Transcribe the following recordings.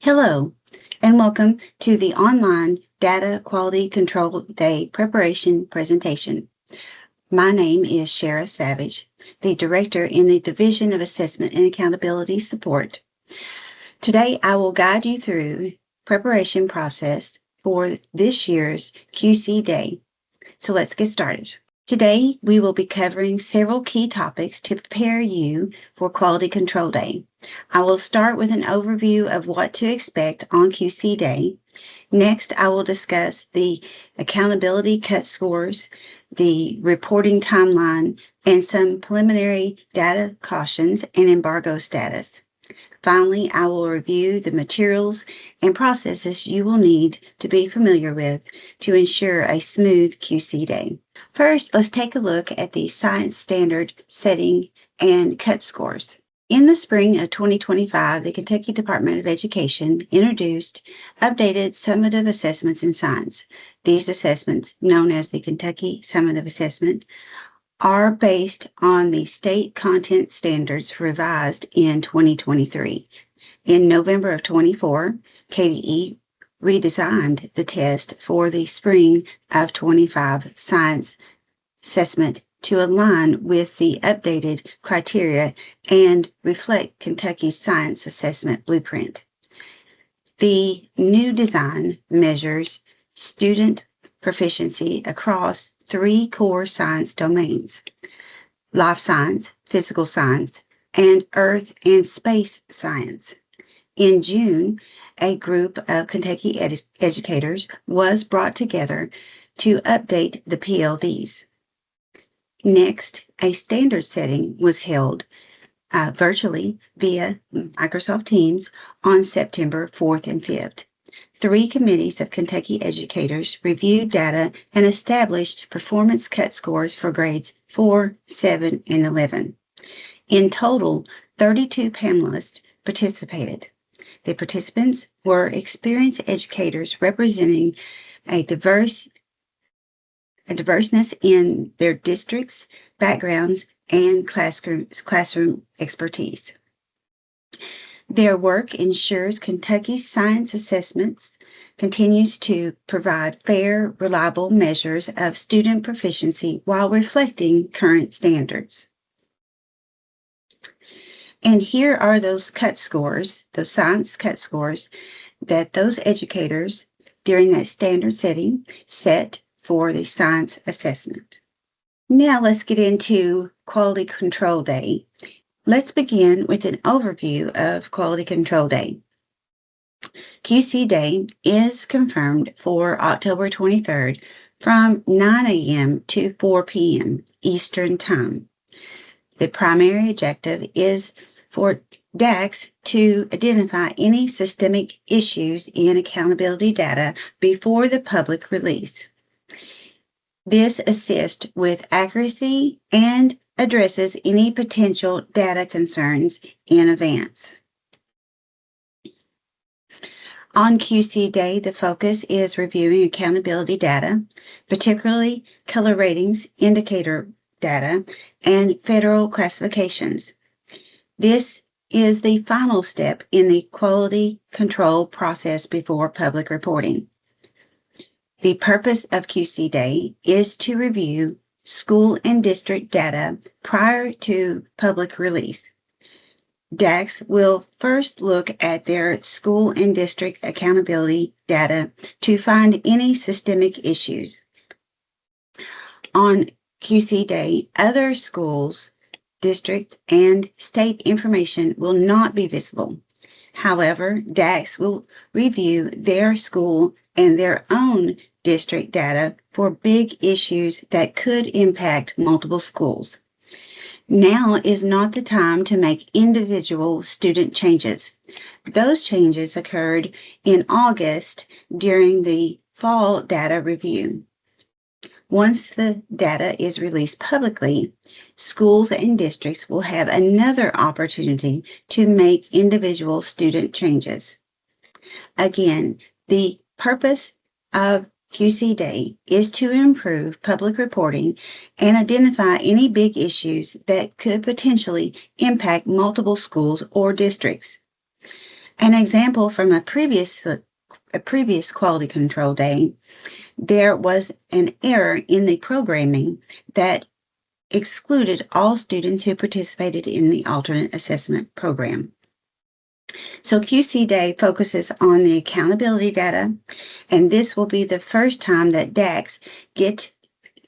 Hello, and welcome to the online Data Quality Control Day preparation presentation. My name is Shara Savage, the Director in the Division of Assessment and Accountability Support. Today, I will guide you through preparation process for this year's QC Day. So let's get started. Today, we will be covering several key topics to prepare you for Quality Control Day. I will start with an overview of what to expect on QC Day. Next, I will discuss the accountability cut scores, the reporting timeline, and some preliminary data cautions and embargo status. Finally, I will review the materials and processes you will need to be familiar with to ensure a smooth QC day. First, let's take a look at the science standard setting and cut scores. In the spring of 2025, the Kentucky Department of Education introduced updated summative assessments in science. These assessments, known as the Kentucky Summative Assessment, are based on the state content standards revised in 2023. In November of 24, KDE redesigned the test for the spring of 25 science assessment to align with the updated criteria and reflect Kentucky's science assessment blueprint. The new design measures student proficiency across 3 core science domains: life science, physical science, and earth and space science. In June, a group of Kentucky educators was brought together to update the PLDs. Next, a standard setting was held virtually via Microsoft Teams on September 4th and 5th. 3 committees of Kentucky educators reviewed data and established performance cut scores for grades 4, 7, and 11. In total, 32 panelists participated. The participants were experienced educators representing a diverseness in their districts, backgrounds, and classroom expertise. Their work ensures Kentucky's science assessments continues to provide fair, reliable measures of student proficiency while reflecting current standards. And here are those cut scores, those science cut scores that those educators during that standard setting set for the science assessment. Now let's get into Quality Control Day. Let's begin with an overview of Quality Control Day. QC Day is confirmed for October 23rd from 9 a.m. to 4 p.m. Eastern Time. The primary objective is for DACS to identify any systemic issues in accountability data before the public release. This assists with accuracy and addresses any potential data concerns in advance. On QC Day, the focus is reviewing accountability data, particularly color ratings, indicator data, and federal classifications. This is the final step in the quality control process before public reporting. The purpose of QC Day is to review school and district data prior to public release. DACS will first look at their school and district accountability data to find any systemic issues. On QC Day, other schools, district, and state information will not be visible. However, DACS will review their school and their own district data for big issues that could impact multiple schools. Now is not the time to make individual student changes. Those changes occurred in August during the fall data review. Once the data is released publicly, schools and districts will have another opportunity to make individual student changes. Again, the purpose of QC Day is to improve public reporting and identify any big issues that could potentially impact multiple schools or districts. An example from a previous quality control day, there was an error in the programming that excluded all students who participated in the alternate assessment program. So QC Day focuses on the accountability data, and this will be the first time that DACs get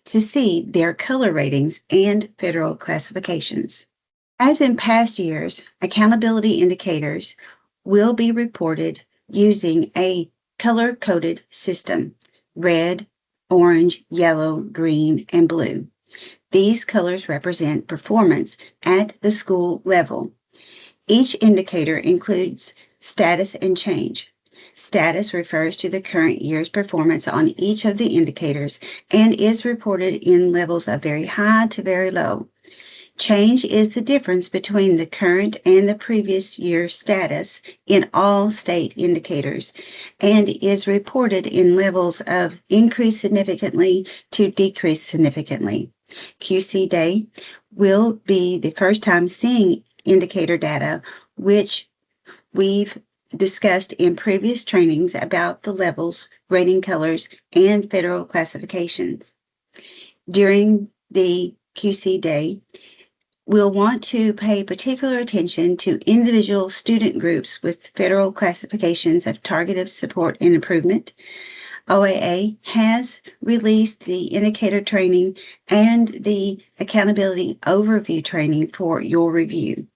to see their color ratings and federal classifications. As in past years, accountability indicators will be reported using a color-coded system: red, orange, yellow, green, and blue. These colors represent performance at the school level. Each indicator includes status and change. Status refers to the current year's performance on each of the indicators and is reported in levels of very high to very low. Change is the difference between the current and the previous year's status in all state indicators and is reported in levels of increase significantly to decrease significantly. QC Day will be the first time seeing indicator data, which we've discussed in previous trainings about the levels, rating colors, and federal classifications. During the QC Day, we'll want to pay particular attention to individual student groups with federal classifications of targeted support and improvement. OAA has released the indicator training and the accountability overview training for your review.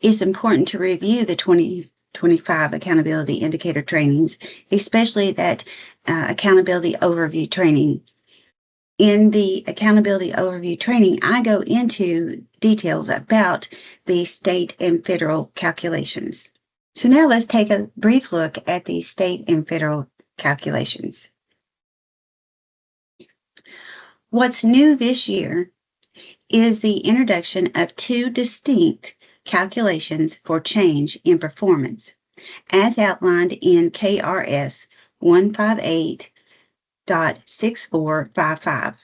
It's important to review the 2025 accountability indicator trainings, especially that accountability overview training. In the accountability overview training, I go into details about the state and federal calculations. So now let's take a brief look at the state and federal calculations. What's new this year is the introduction of two distinct calculations for change in performance, as outlined in KRS 158.6455.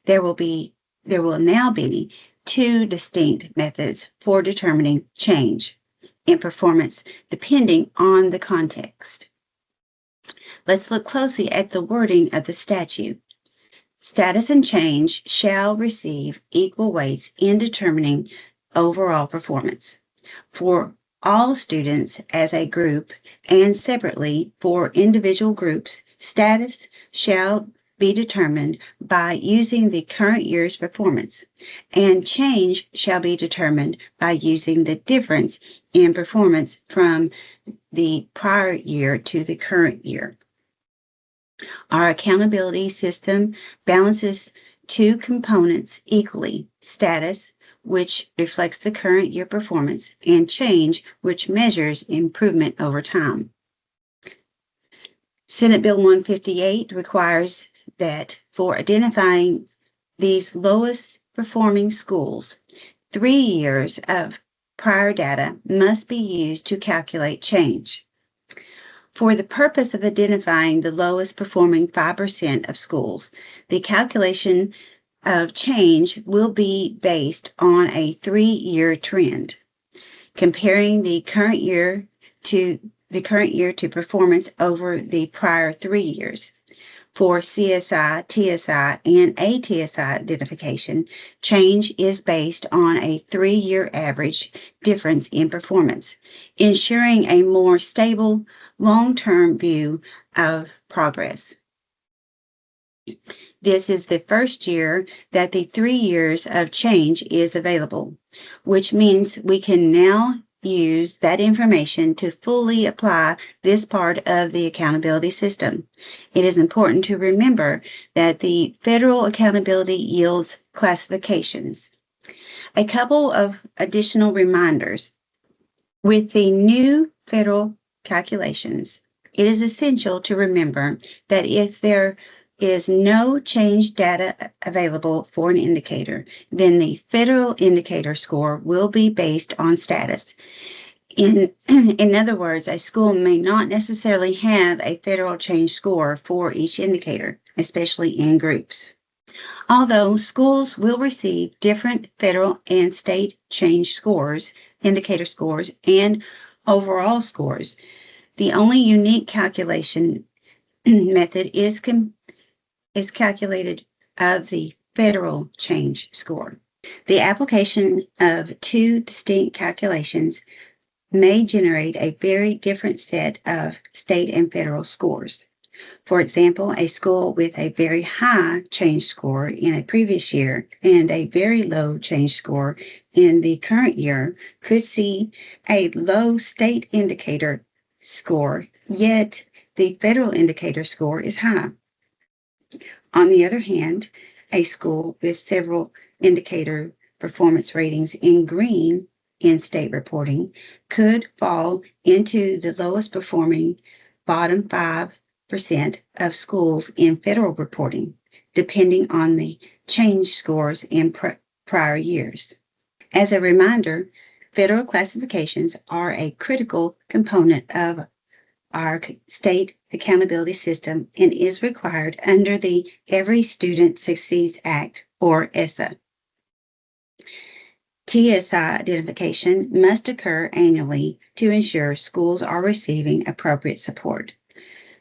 There will now be two distinct methods for determining change in performance depending on the context. Let's look closely at the wording of the statute. Status and change shall receive equal weights in determining overall performance for all students as a group and separately for individual groups. Status shall be determined by using the current year's performance, and change shall be determined by using the difference in performance from the prior year to the current year. Our accountability system balances two components equally: status, which reflects the current year performance, and change, which measures improvement over time. Senate Bill 158 requires that for identifying these lowest performing schools, 3 years of prior data must be used to calculate change. For the purpose of identifying the lowest performing 5% of schools, the calculation of change will be based on a 3-year trend, comparing the current year to performance over the prior 3 years. For CSI, TSI, and ATSI identification, change is based on a 3-year average difference in performance, ensuring a more stable, long-term view of progress. This is the first year that the 3 years of change is available, which means we can now use that information to fully apply this part of the accountability system. It is important to remember that the federal accountability yields classifications. A couple of additional reminders. With the new federal calculations, it is essential to remember that if there is no change data available for an indicator, then the federal indicator score will be based on status. In other words, a school may not necessarily have a federal change score for each indicator, especially in groups. Although schools will receive different federal and state change scores indicator scores, and overall scores. The only unique calculation method is calculated of the federal change score. The application of two distinct calculations may generate a very different set of state and federal scores. For example, a school with a very high change score in a previous year and a very low change score in the current year could see a low state indicator score, yet the federal indicator score is high. On the other hand, a school with several indicator performance ratings in green in state reporting could fall into the lowest performing bottom 5% of schools in federal reporting, depending on the change scores in prior years. As a reminder, federal classifications are a critical component of our state accountability system and is required under the Every Student Succeeds Act, or ESSA. TSI identification must occur annually to ensure schools are receiving appropriate support.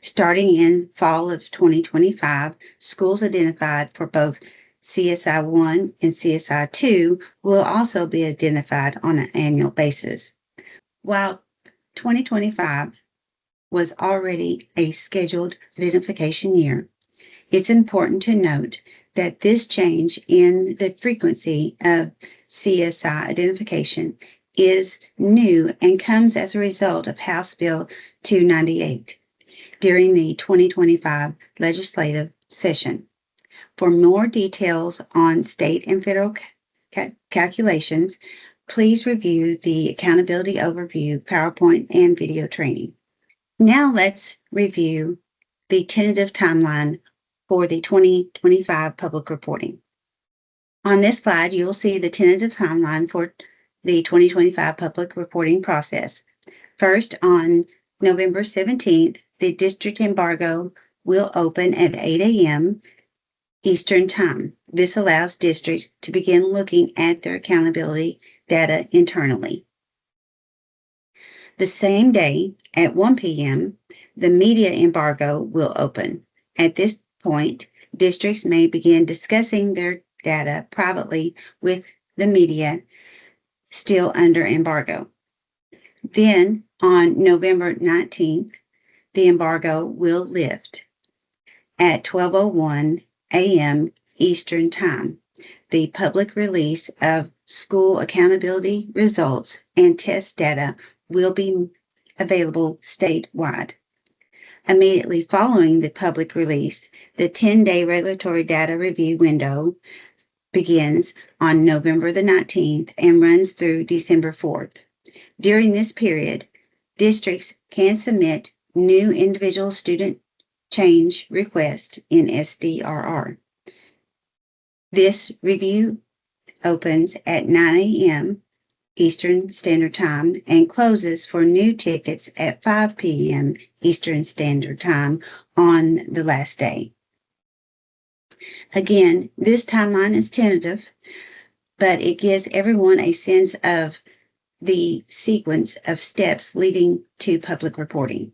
Starting in fall of 2025, schools identified for both CSI 1 and CSI 2 will also be identified on an annual basis. While 2025 was already a scheduled identification year, it's important to note that this change in the frequency of CSI identification is new and comes as a result of House Bill 298 during the 2025 legislative session. For more details on state and federal calculations, please review the Accountability Overview PowerPoint and video training. Now let's review the tentative timeline for the 2025 public reporting. On this slide, you will see the tentative timeline for the 2025 public reporting process. First, on November 17th, the district embargo will open at 8 a.m. Eastern Time. This allows districts to begin looking at their accountability data internally. The same day, at 1 p.m., the media embargo will open. At this point, districts may begin discussing their data privately with the media still under embargo. Then, on November 19th, the embargo will lift. At 12:01 a.m. Eastern Time, the public release of school accountability results and test data will be available statewide. Immediately following the public release, the 10-day regulatory data review window begins on November the 19th and runs through December 4th. During this period, districts can submit new individual student change requests in SDRR. This review opens at 9 a.m. Eastern Standard Time and closes for new tickets at 5 p.m. Eastern Standard Time on the last day. Again, this timeline is tentative, but it gives everyone a sense of the sequence of steps leading to public reporting.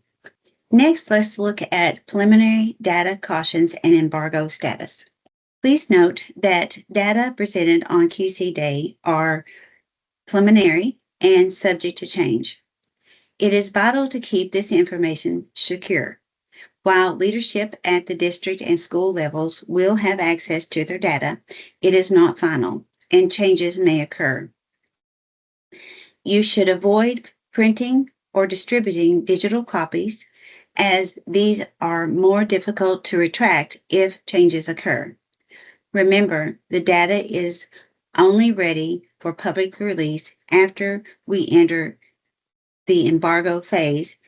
Next, let's look at preliminary data cautions and embargo status. Please note that data presented on QC Day are preliminary and subject to change. It is vital to keep this information secure. While leadership at the district and school levels will have access to their data, it is not final, and changes may occur. You should avoid printing or distributing digital copies, as these are more difficult to retract if changes occur. Remember, the data is only ready for public release after we enter the embargo phase,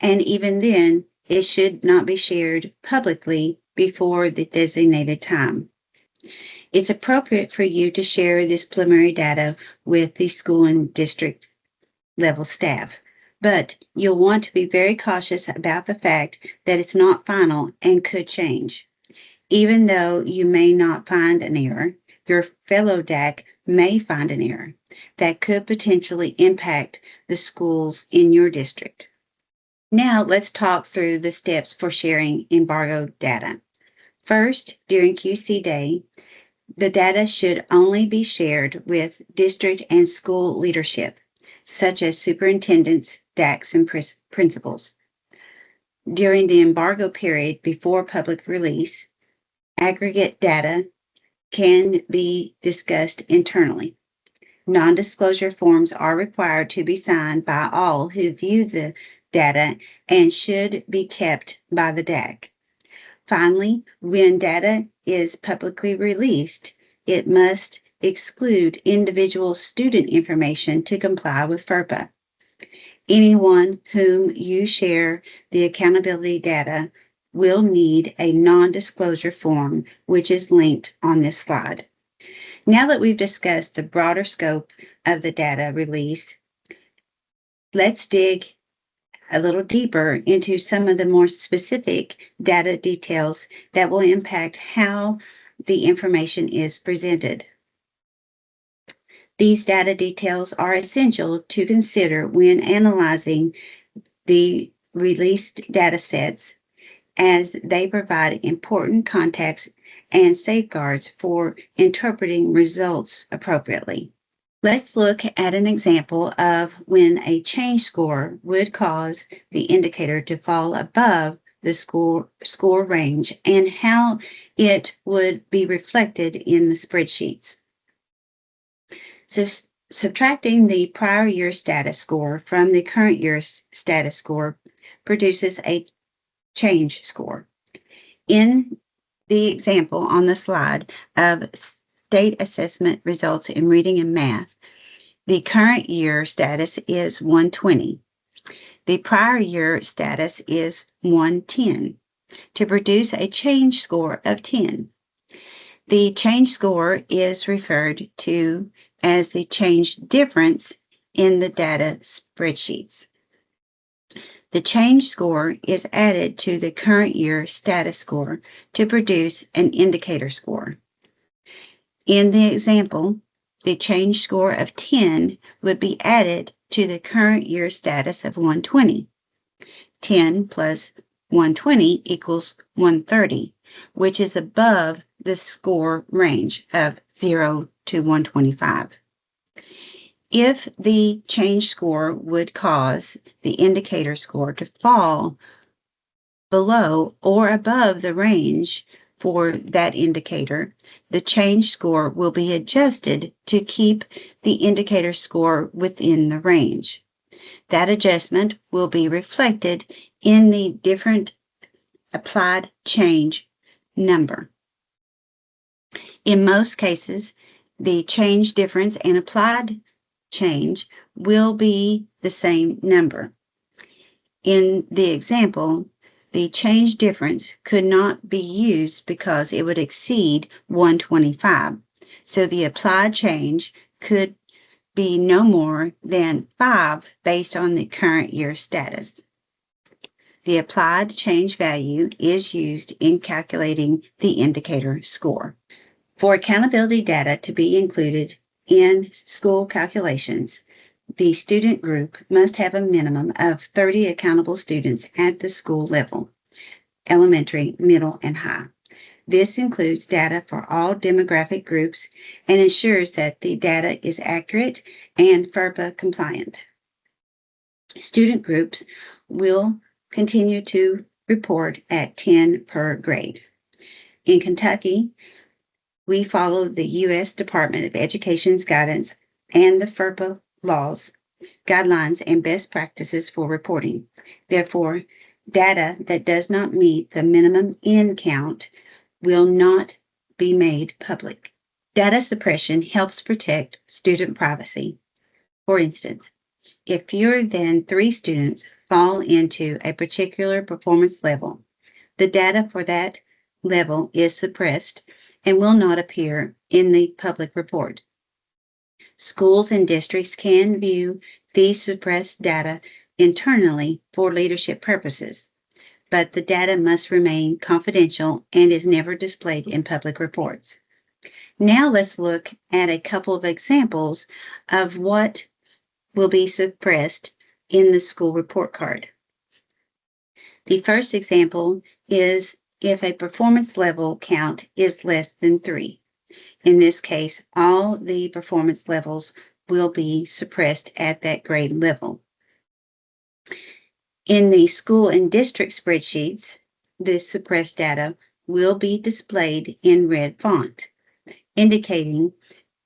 and even then, it should not be shared publicly before the designated time. It's appropriate for you to share this preliminary data with the school and district level staff, but you'll want to be very cautious about the fact that it's not final and could change. Even though you may not find an error, your fellow DAC may find an error. that could potentially impact the schools in your district. Now let's talk through the steps for sharing embargoed data. First, during QC Day, the data should only be shared with district and school leadership, such as superintendents, DACs, and principals. During the embargo period before public release, aggregate data can be discussed internally. Non-disclosure forms are required to be signed by all who view the data and should be kept by the DAC. Finally, when data is publicly released, it must exclude individual student information to comply with FERPA. Anyone whom you share the accountability data will need a non-disclosure form, which is linked on this slide. Now that we've discussed the broader scope of the data release, let's dig a little deeper into some of the more specific data details that will impact how the information is presented. These data details are essential to consider when analyzing the released data sets, as they provide important context and safeguards for interpreting results appropriately. Let's look at an example of when a change score would cause the indicator to fall above the score range and how it would be reflected in the spreadsheets. So, subtracting the prior year status score from the current year's status score produces a change score. In the example on the slide of state assessment results in reading and math, the current year status is 120. The prior year status is 110 to produce a change score of 10. The change score is referred to as the change difference in the data spreadsheets. The change score is added to the current year status score to produce an indicator score. In the example, the change score of 10 would be added to the current year status of 120. 10 plus 120 equals 130, which is above the score range of 0 to 125. If the change score would cause the indicator score to fall below or above the range for that indicator, the change score will be adjusted to keep the indicator score within the range. That adjustment will be reflected in the different applied change number. In most cases, the change difference and applied change will be the same number. In the example, the change difference could not be used because it would exceed 125. So the applied change could be no more than 5 based on the current year status. The applied change value is used in calculating the indicator score. For accountability data to be included in school calculations, the student group must have a minimum of 30 accountable students at the school level, elementary, middle, and high. This includes data for all demographic groups and ensures that the data is accurate and FERPA compliant. Student groups will continue to report at 10 per grade. In Kentucky, we follow the U.S. Department of Education's guidance and the FERPA laws, guidelines, and best practices for reporting. Therefore, data that does not meet the minimum N count will not be made public. Data suppression helps protect student privacy. For instance, if fewer than 3 students fall into a particular performance level, the data for that level is suppressed and will not appear in the public report. Schools and districts can view these suppressed data internally for leadership purposes, but the data must remain confidential and is never displayed in public reports. Now let's look at a couple of examples of what will be suppressed in the school report card. The first example is if a performance level count is less than 3. In this case, all the performance levels will be suppressed at that grade level. In the school and district spreadsheets, this suppressed data will be displayed in red font, indicating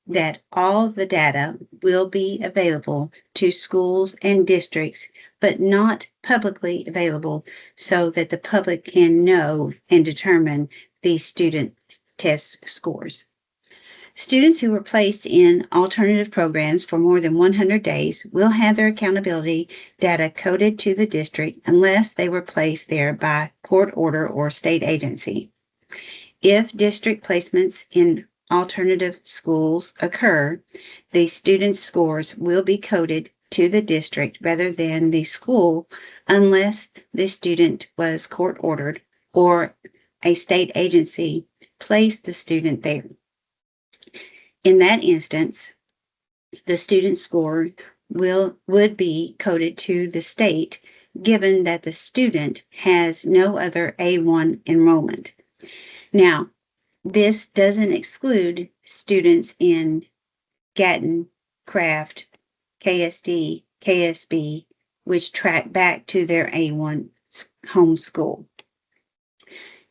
that all the data will be available to schools and districts, but not publicly available so that the public can know and determine the student test scores. Students who were placed in alternative programs for more than 100 days will have their accountability data coded to the district unless they were placed there by court order or state agency. If district placements in alternative schools occur, the students' scores will be coded to the district rather than the school unless the student was court ordered or a state agency placed the student there. In that instance, the student score would be coded to the state, given that the student has no other A1 enrollment. Now, this doesn't exclude students in Gatton, Craft, KSD, KSB, which track back to their A1 home school.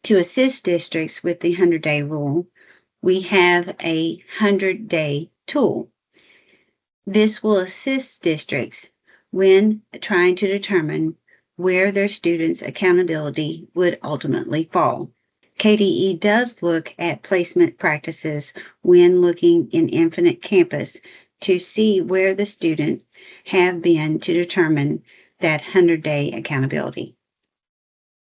To assist districts with the 100-day rule, we have a 100-day tool. This will assist districts when trying to determine where their students' accountability would ultimately fall. KDE does look at placement practices when looking in Infinite Campus to see where the students have been to determine that 100-day accountability.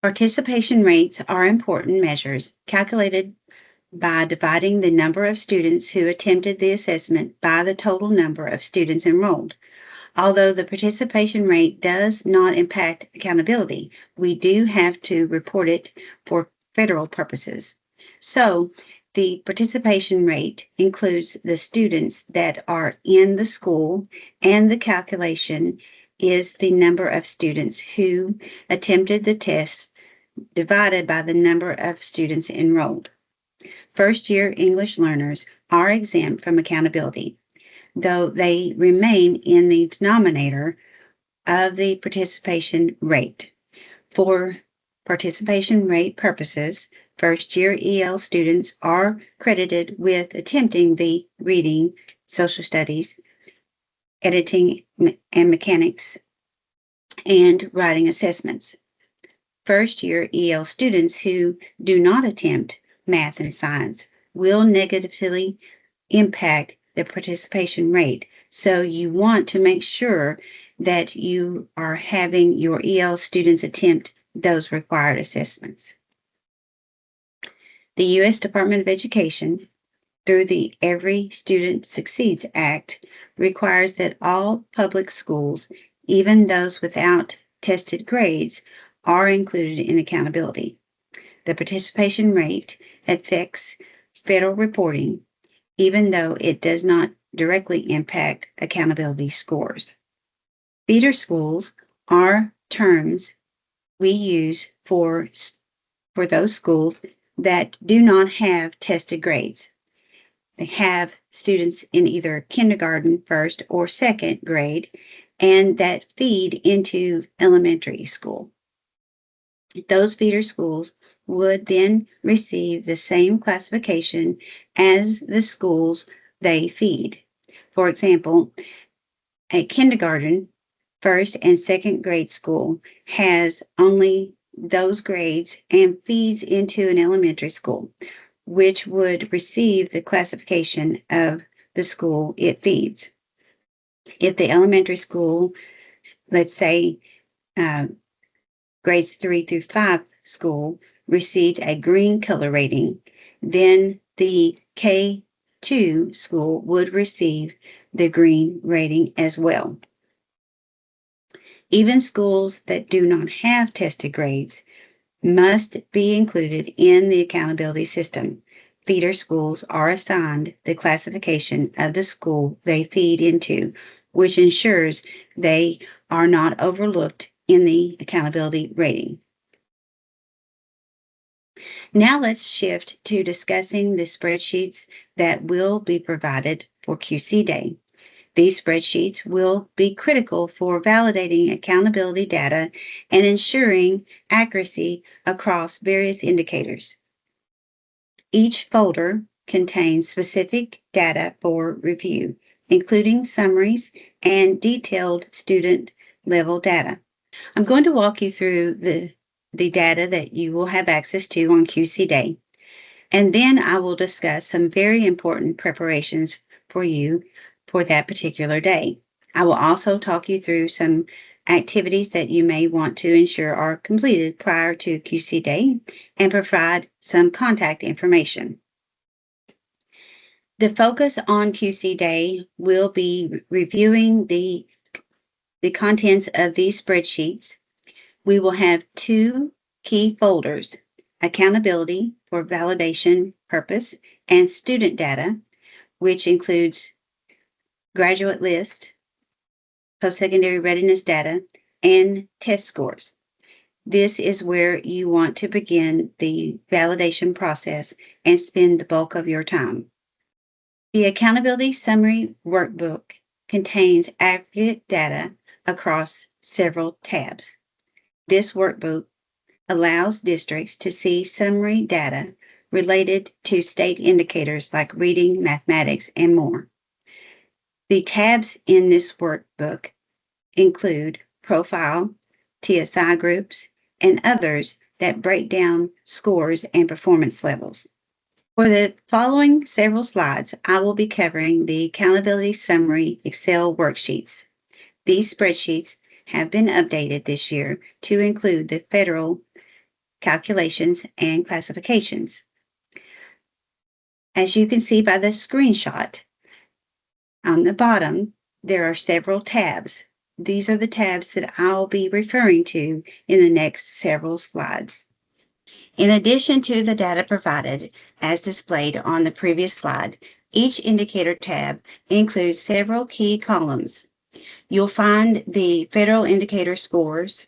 Participation rates are important measures calculated by dividing the number of students who attempted the assessment by the total number of students enrolled. Although the participation rate does not impact accountability, we do have to report it for federal purposes. So, the participation rate includes the students that are in the school, and the calculation is the number of students who attempted the test divided by the number of students enrolled. First-year English learners are exempt from accountability, though they remain in the denominator of the participation rate. For participation rate purposes, first-year EL students are credited with attempting the reading, social studies, editing and mechanics, and writing assessments. First-year EL students who do not attempt math and science will negatively impact the participation rate. So you want to make sure that you are having your EL students attempt those required assessments. The U.S. Department of Education, through the Every Student Succeeds Act, requires that all public schools, even those without tested grades, are included in accountability. The participation rate affects federal reporting, even though it does not directly impact accountability scores. Feeder schools are terms we use for those schools that do not have tested grades. They have students in either kindergarten, first, or second grade, and that feed into elementary school. Those feeder schools would then receive the same classification as the schools they feed. For example, a kindergarten, first and second grade school has only those grades and feeds into an elementary school, which would receive the classification of the school it feeds. If the elementary school, let's say grades 3 through 5 school, received a green color rating, then the K2 school would receive the green rating as well. Even schools that do not have tested grades must be included in the accountability system. feeder schools are assigned the classification of the school they feed into, which ensures they are not overlooked in the accountability rating. Now let's shift to discussing the spreadsheets that will be provided for QC Day. These spreadsheets will be critical for validating accountability data and ensuring accuracy across various indicators. Each folder contains specific data for review, including summaries and detailed student level data. I'm going to walk you through the data that you will have access to on QC Day, and then I will discuss some very important preparations for you for that particular day. I will also talk you through some activities that you may want to ensure are completed prior to QC Day and provide some contact information. The focus on QC Day will be reviewing the contents of these spreadsheets. We will have two key folders: accountability for validation purpose and student data, which includes graduate list, post-secondary readiness data, and test scores. This is where you want to begin the validation process and spend the bulk of your time. The Accountability Summary Workbook contains aggregate data across several tabs. This workbook allows districts to see summary data related to state indicators like reading, mathematics, and more. The tabs in this workbook include Profile, TSI groups, and others that break down scores and performance levels. For the following several slides, I will be covering the Accountability Summary Excel worksheets. These spreadsheets have been updated this year to include the federal calculations and classifications. As you can see by the screenshot, on the bottom, there are several tabs. These are the tabs that I'll be referring to in the next several slides. In addition to the data provided as displayed on the previous slide, each indicator tab includes several key columns. You'll find the federal indicator scores,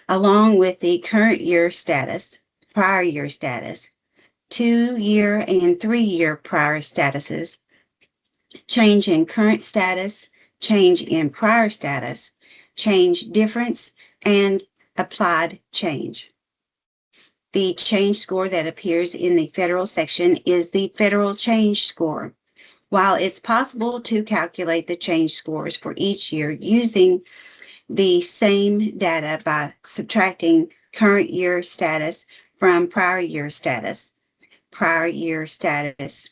along with the current year status, prior year status, 2-year and 3-year prior statuses, change in current status, change in prior status, change difference, and applied change. The change score that appears in the federal section is the federal change score. While it's possible to calculate the change scores for each year using the same data by subtracting current year status from prior year status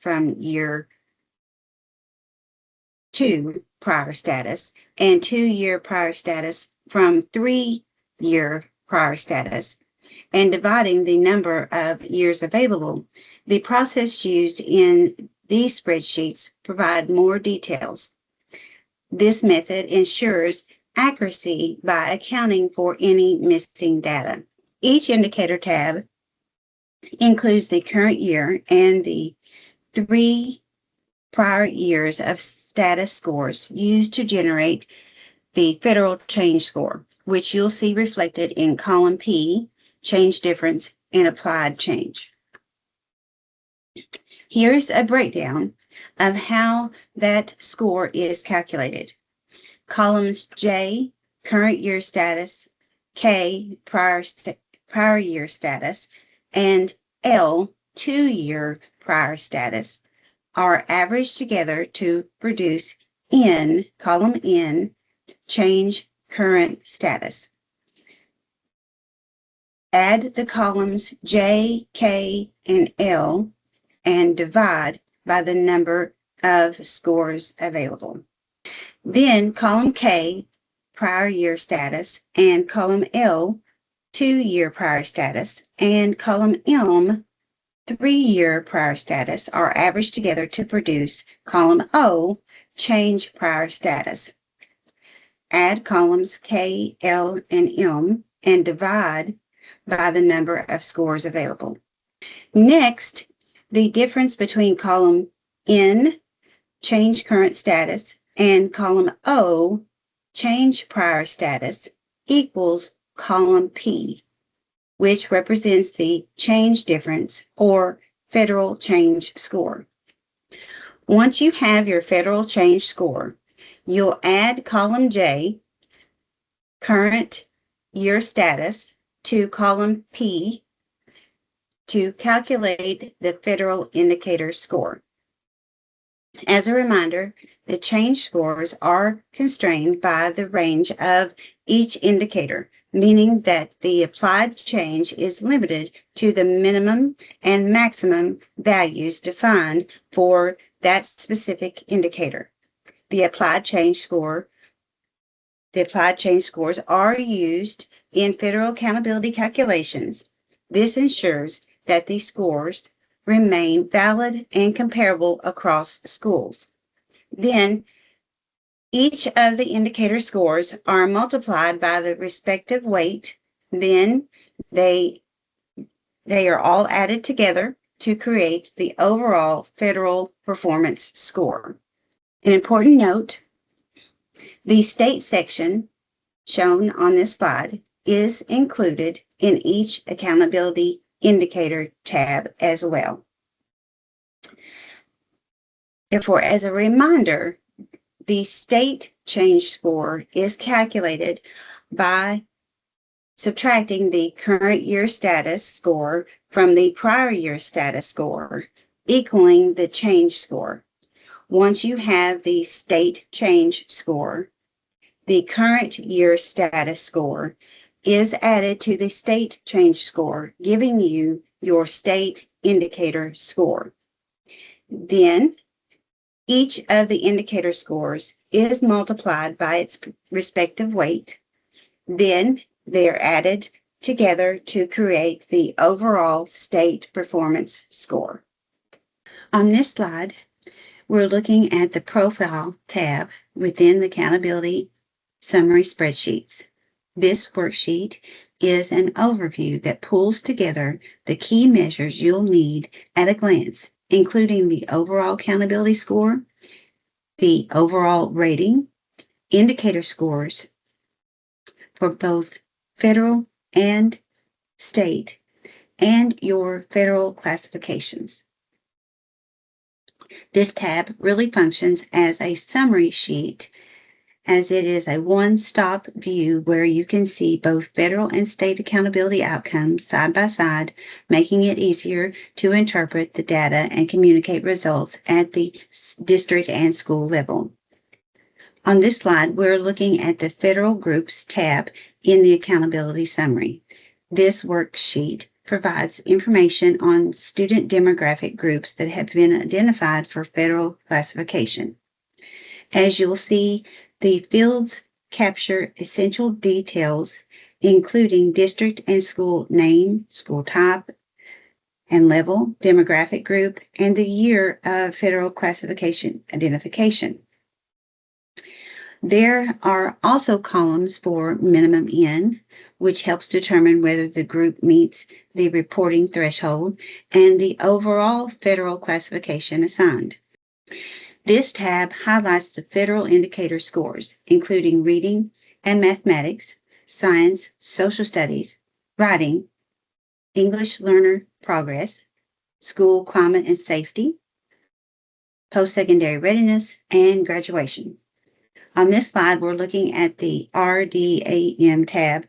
from year 2 prior status, and 2-year prior status from 3-year prior status, and dividing the number of years available. The process used in these spreadsheets provide more details. This method ensures accuracy by accounting for any missing data. Each indicator tab includes the current year and the 3 prior years of status scores used to generate the federal change score, which you'll see reflected in column P, change difference, and applied change. Here's a breakdown of how that score is calculated. Columns J, current year status, K, prior year status, and L, 2-year prior status, are averaged together to produce N, column N, change current status. Add the columns J, K, and L and divide by the number of scores available. Then column K, prior year status, and column L, 2-year prior status, and column M, 3-year prior status, are averaged together to produce column O, change prior status. Add columns K, L, and M and divide by the number of scores available. Next, The difference between column N, change current status, and column O, change prior status, equals column P, which represents the change difference or federal change score. Once you have your federal change score, you'll add column J, current year status, to column P to calculate the federal indicator score. As a reminder, the change scores are constrained by the range of each indicator, meaning that the applied change is limited to the minimum and maximum values defined for that specific indicator. The applied change scores are used in federal accountability calculations. This ensures that these scores remain valid and comparable across schools. Then, each of the indicator scores are multiplied by the respective weight. Then they are all added together to create the overall federal performance score. An important note, the state section shown on this slide is included in each accountability indicator tab as well. Therefore, as a reminder, the state change score is calculated by subtracting the current year status score from the prior year status score, equaling the change score. Once you have the state change score, the current year status score is added to the state change score, giving you your state indicator score. Then, each of the indicator scores is multiplied by its respective weight. Then, they are added together to create the overall state performance score. On this slide, we're looking at the Profile tab within the Accountability Summary Spreadsheets. This worksheet is an overview that pulls together the key measures you'll need at a glance, including the overall accountability score, the overall rating, indicator scores for both federal and state, and your federal classifications. This tab really functions as a summary sheet, as it is a one-stop view where you can see both federal and state accountability outcomes side by side, making it easier to interpret the data and communicate results at the district and school level. On this slide, we're looking at the Federal Groups tab in the Accountability Summary. This worksheet provides information on student demographic groups that have been identified for federal classification. As you'll see, the fields capture essential details, including district and school name, school type and level, demographic group, and the year of federal classification identification. There are also columns for minimum N, which helps determine whether the group meets the reporting threshold, and the overall federal classification assigned. This tab highlights the federal indicator scores, including reading and mathematics, science, social studies, writing, English learner progress, school climate and safety, post-secondary readiness, and graduation. On this slide, we're looking at the RDAM tab,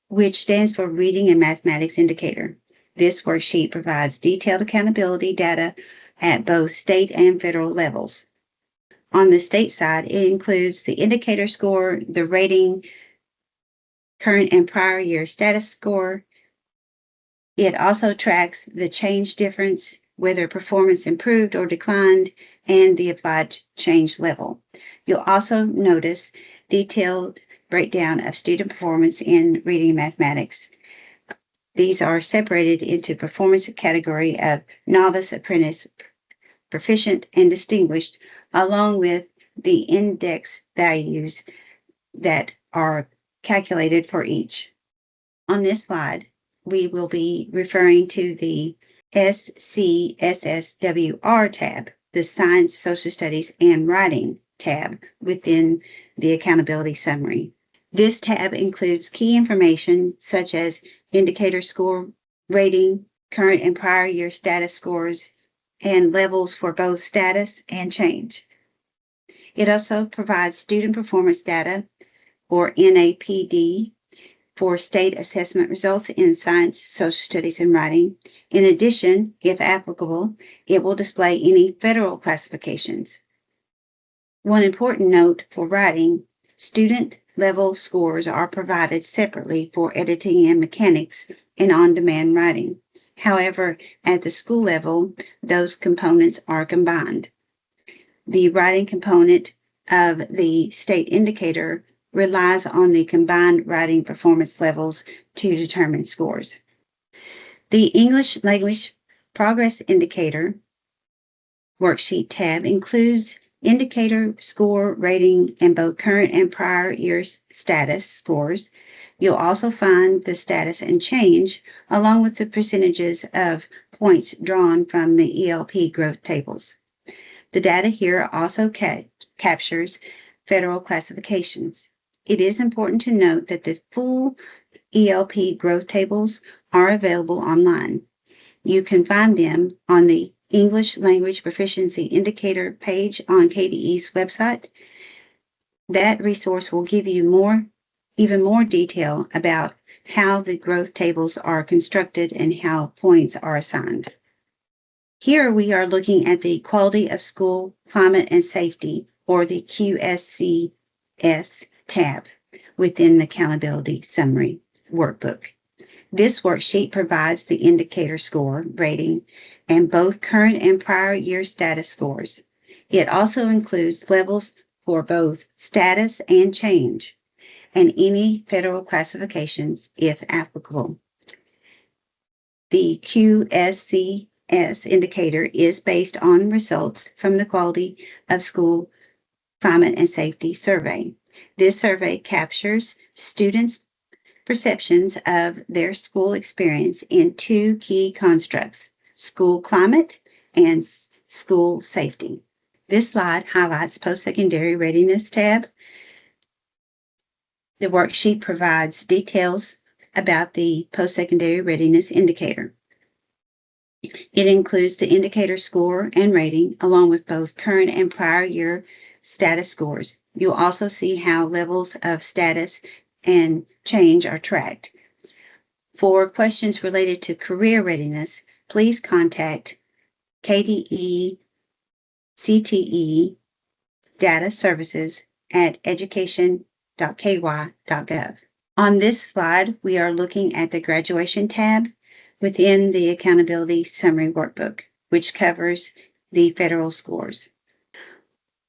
which stands for Reading and Mathematics Indicator. This worksheet provides detailed accountability data at both state and federal levels. On the state side, it includes the indicator score, the rating, current and prior year status score. It also tracks the change difference, whether performance improved or declined, and the applied change level. You'll also notice detailed breakdown of student performance in reading and mathematics. These are separated into performance category of novice, apprentice, proficient, and distinguished, along with the index values that are calculated for each. On this slide, we will be referring to the SCSSWR tab, the Science, Social Studies, and Writing tab within the Accountability Summary. This tab includes key information such as indicator score rating, current and prior year status scores, and levels for both status and change. It also provides student performance data, or NAPD, for state assessment results in science, social studies, and writing. In addition, if applicable, it will display any federal classifications. One important note for writing, student level scores are provided separately for editing and mechanics and on-demand writing. However, at the school level, those components are combined. The writing component of the state indicator relies on the combined writing performance levels to determine scores. The English Language Progress Indicator worksheet tab includes indicator score rating and both current and prior year status scores. You'll also find the status and change along with the percentages of points drawn from the ELP growth tables. The data here also captures federal classifications. It is important to note that the full ELP growth tables are available online. You can find them on the English Language Proficiency Indicator page on KDE's website. That resource will give you even more detail about how the growth tables are constructed and how points are assigned. Here we are looking at the Quality of School Climate and Safety, or the QSCS tab within the Accountability Summary workbook. This worksheet provides the indicator score rating and both current and prior year status scores. It also includes levels for both status and change, and any federal classifications if applicable. The QSCS indicator is based on results from the Quality of School Climate and Safety Survey. This survey captures students' perceptions of their school experience in two key constructs: school climate and school safety. This slide highlights post-secondary readiness tab. The worksheet provides details about the post-secondary readiness indicator. It includes the indicator score and rating along with both current and prior year status scores. You'll also see how levels of status and change are tracked. For questions related to career readiness, please contact KDE CTE Data Services at education.ky.gov. On this slide, we are looking at the Graduation tab within the Accountability Summary Workbook, which covers the federal scores.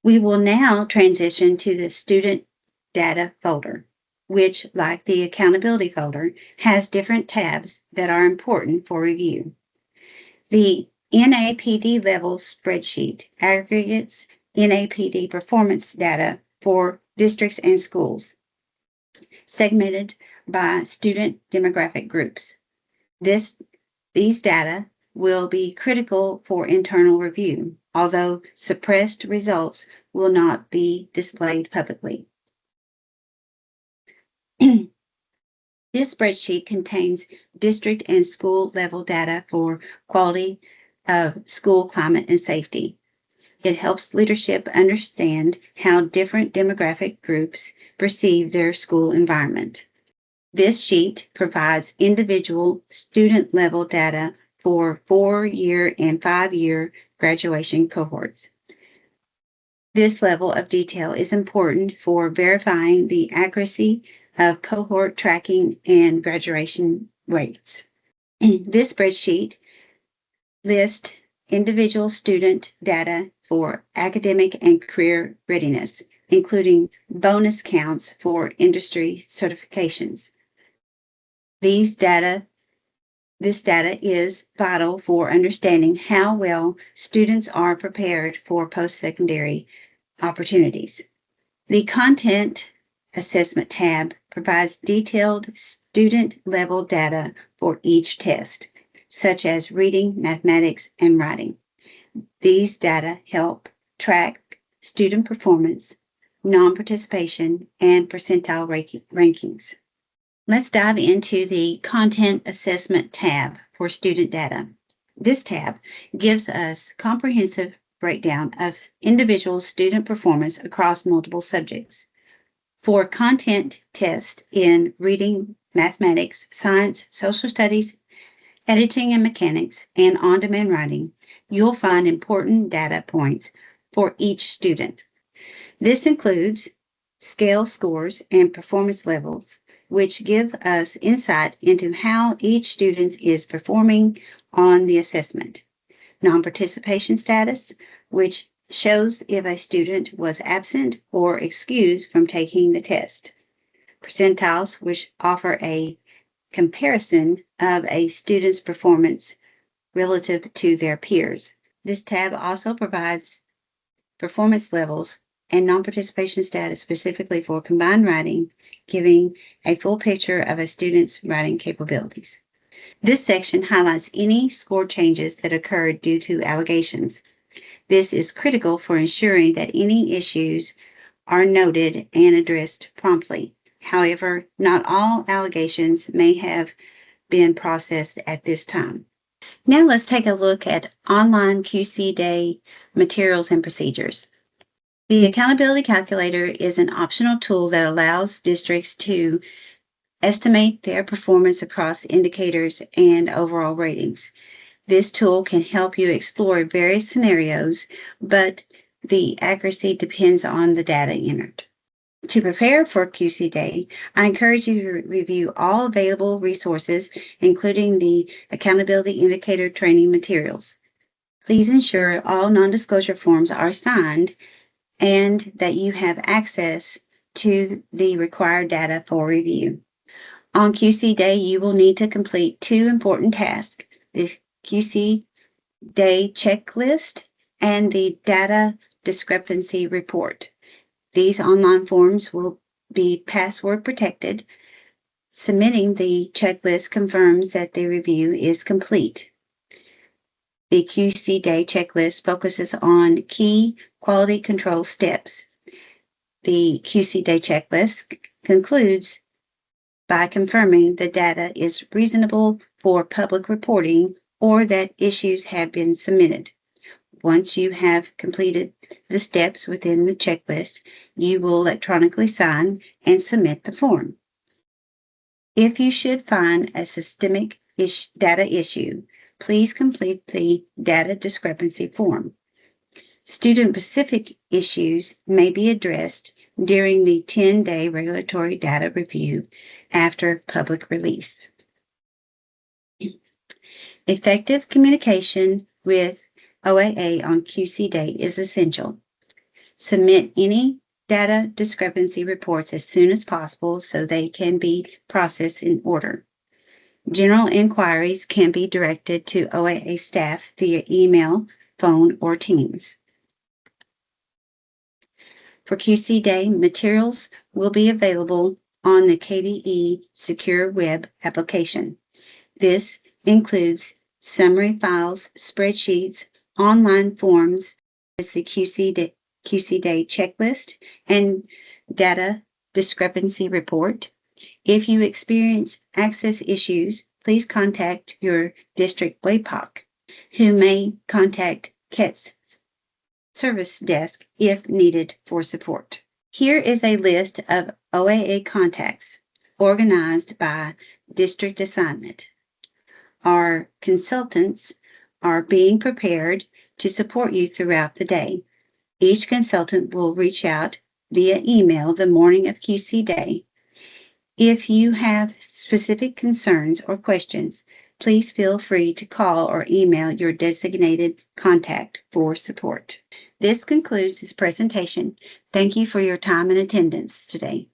We will now transition to the Student Data folder, which, like the Accountability folder, has different tabs that are important for review. The NAPD level spreadsheet aggregates NAPD performance data for districts and schools, segmented by student demographic groups. These data will be critical for internal review, although suppressed results will not be displayed publicly. This spreadsheet contains district and school level data for quality of school climate and safety. It helps leadership understand how different demographic groups perceive their school environment. This sheet provides individual student level data for 4-year and 5-year graduation cohorts. This level of detail is important for verifying the accuracy of cohort tracking and graduation rates. This spreadsheet lists individual student data for academic and career readiness, including bonus counts for industry certifications. This data is vital for understanding how well students are prepared for post-secondary opportunities. The Content Assessment tab provides detailed student-level data for each test. such as reading, mathematics, and writing. These data help track student performance, non-participation, and percentile rankings. Let's dive into the Content Assessment tab for student data. This tab gives us comprehensive breakdown of individual student performance across multiple subjects. For content tests in reading, mathematics, science, social studies, editing and mechanics, and on-demand writing, you'll find important data points for each student. This includes scale scores and performance levels, which give us insight into how each student is performing on the assessment. Non-participation status, which shows if a student was absent or excused from taking the test. Percentiles, which offer a comparison of a student's performance relative to their peers. This tab also provides performance levels and non-participation status specifically for combined writing, giving a full picture of a student's writing capabilities. This section highlights any score changes that occurred due to allegations. This is critical for ensuring that any issues are noted and addressed promptly. However, not all allegations may have been processed at this time. Now let's take a look at online QC Day materials and procedures. The Accountability Calculator is an optional tool that allows districts to estimate their performance across indicators and overall ratings. This tool can help you explore various scenarios, but the accuracy depends on the data entered. To prepare for QC Day, I encourage you to review all available resources, including the Accountability Indicator training materials. Please ensure all non-disclosure forms are signed and that you have access to the required data for review. On QC Day, you will need to complete two important tasks, the QC Day checklist and the data discrepancy report. These online forms will be password protected. Submitting the checklist confirms that the review is complete. The QC Day checklist focuses on key quality control steps. The QC Day checklist concludes by confirming the data is reasonable for public reporting or that issues have been submitted. Once you have completed the steps within the checklist, you will electronically sign and submit the form. If you should find a systemic data issue, please complete the data discrepancy form. Student-specific issues may be addressed during the 10-day regulatory data review after public release. Effective communication with OAA on QC Day is essential. Submit any data discrepancy reports as soon as possible so they can be processed in order. General inquiries can be directed to OAA staff via email, phone, or Teams. For QC Day, materials will be available on the KDE Secure Web application. This includes summary files, spreadsheets, online forms, as the QC Day checklist, and data discrepancy report. If you experience access issues, please contact your district WAPOC, who may contact CAT's service desk if needed for support. Here is a list of OAA contacts organized by district assignment. Our consultants are being prepared to support you throughout the day. Each consultant will reach out via email the morning of QC Day. If you have specific concerns or questions, please feel free to call or email your designated contact for support. This concludes this presentation. Thank you for your time and attendance today.